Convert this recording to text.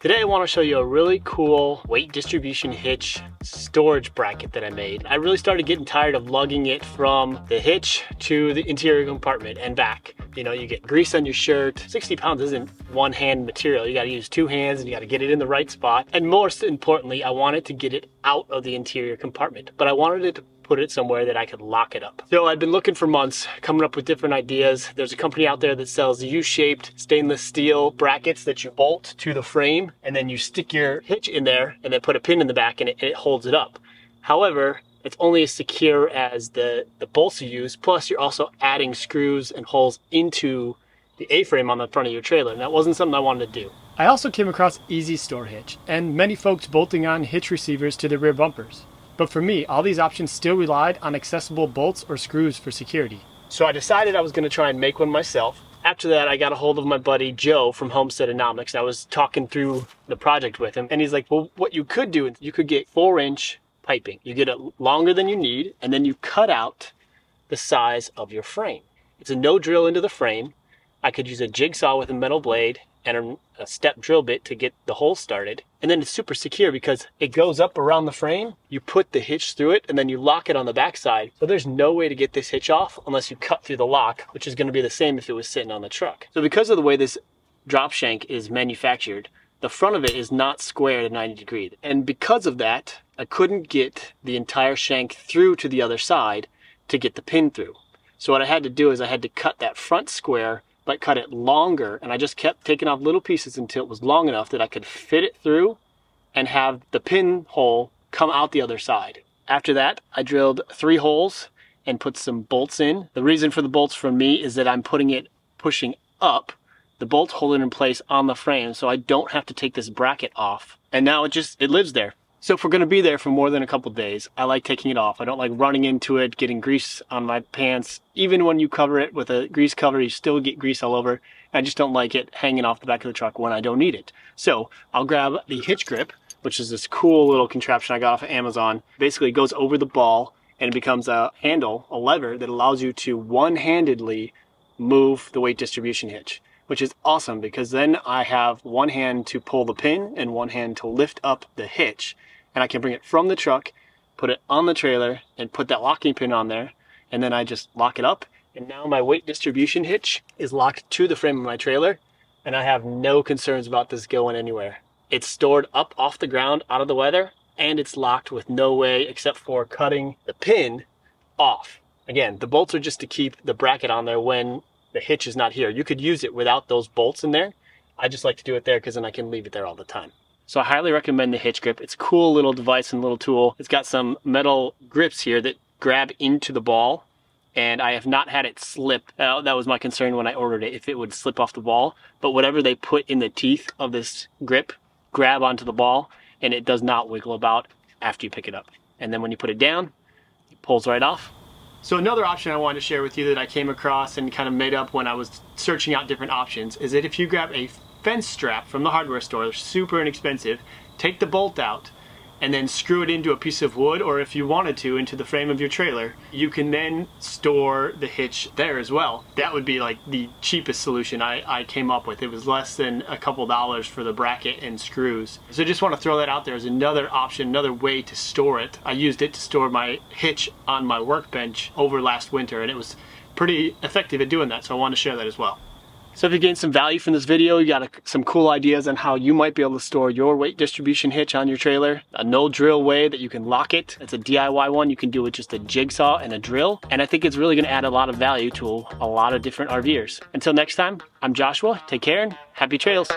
Today I want to show you a really cool weight distribution hitch storage bracket that I made. I really started getting tired of lugging it from the hitch to the interior compartment and back. You know, you get grease on your shirt. 60 pounds isn't one hand material. You got to use two hands and you got to get it in the right spot. And most importantly, I wanted to get it out of the interior compartment, but I wanted it to put it somewhere that I could lock it up. So I've been looking for months, coming up with different ideas. There's a company out there that sells U-shaped stainless steel brackets that you bolt to the frame, and then you stick your hitch in there and then put a pin in the back and it holds it up. However, it's only as secure as the bolts you use, plus you're also adding screws and holes into the A-frame on the front of your trailer, and that wasn't something I wanted to do. I also came across Easy Store Hitch, and many folks bolting on hitch receivers to the rear bumpers. But for me, all these options still relied on accessible bolts or screws for security. So I decided I was going to try and make one myself. After that, I got a hold of my buddy Joe from Homesteadonomics. I was talking through the project with him, and he's like, well, what you could do is you could get 4-inch piping. You get it longer than you need, and then you cut out the size of your frame. It's a no drill into the frame. I could use a jigsaw with a metal blade and a step drill bit to get the hole started. And then it's super secure because it goes up around the frame, you put the hitch through it, and then you lock it on the backside. So there's no way to get this hitch off unless you cut through the lock, which is going to be the same if it was sitting on the truck. So because of the way this drop shank is manufactured, the front of it is not square at 90 degrees. And because of that, I couldn't get the entire shank through to the other side to get the pin through. So what I had to do is I had to cut that front square, but cut it longer, and I just kept taking off little pieces until it was long enough that I could fit it through and have the pinhole come out the other side. After that, I drilled 3 holes and put some bolts in. The reason for the bolts for me is that I'm pushing up, the bolts hold it in place on the frame, so I don't have to take this bracket off. And now it lives there. So if we're gonna be there for more than a couple days, I like taking it off. I don't like running into it, getting grease on my pants. Even when you cover it with a grease cover, you still get grease all over. I just don't like it hanging off the back of the truck when I don't need it. So I'll grab the hitch grip, which is this cool little contraption I got off of Amazon. Basically it goes over the ball and it becomes a handle, a lever that allows you to one-handedly move the weight distribution hitch, which is awesome because then I have one hand to pull the pin and one hand to lift up the hitch. And I can bring it from the truck, put it on the trailer, and put that locking pin on there. And then I just lock it up. And now my weight distribution hitch is locked to the frame of my trailer. And I have no concerns about this going anywhere. It's stored up off the ground, out of the weather, and it's locked with no way except for cutting the pin off. Again, the bolts are just to keep the bracket on there when the hitch is not here. You could use it without those bolts in there. I just like to do it there because then I can leave it there all the time. So I highly recommend the hitch grip. It's a cool little device and little tool. It's got some metal grips here that grab into the ball, and I have not had it slip. That was my concern when I ordered it, if it would slip off the ball. But whatever they put in the teeth of this grip, grab onto the ball, and it does not wiggle about after you pick it up. And then when you put it down, it pulls right off. So another option I wanted to share with you that I came across and kind of made up when I was searching out different options is that if you grab a fence strap from the hardware store, they're super inexpensive, take the bolt out and then screw it into a piece of wood, or if you wanted to, into the frame of your trailer, you can then store the hitch there as well. That would be like the cheapest solution I came up with. It was less than a couple dollars for the bracket and screws. So just want to throw that out there as another option, another way to store it. I used it to store my hitch on my workbench over last winter, and it was pretty effective at doing that, so I want to share that as well. So if you gained some value from this video, you got some cool ideas on how you might be able to store your weight distribution hitch on your trailer. A no drill way that you can lock it. It's a DIY one you can do with just a jigsaw and a drill. And I think it's really gonna add a lot of value to a lot of different RVers. Until next time, I'm Joshua. Take care and happy trails.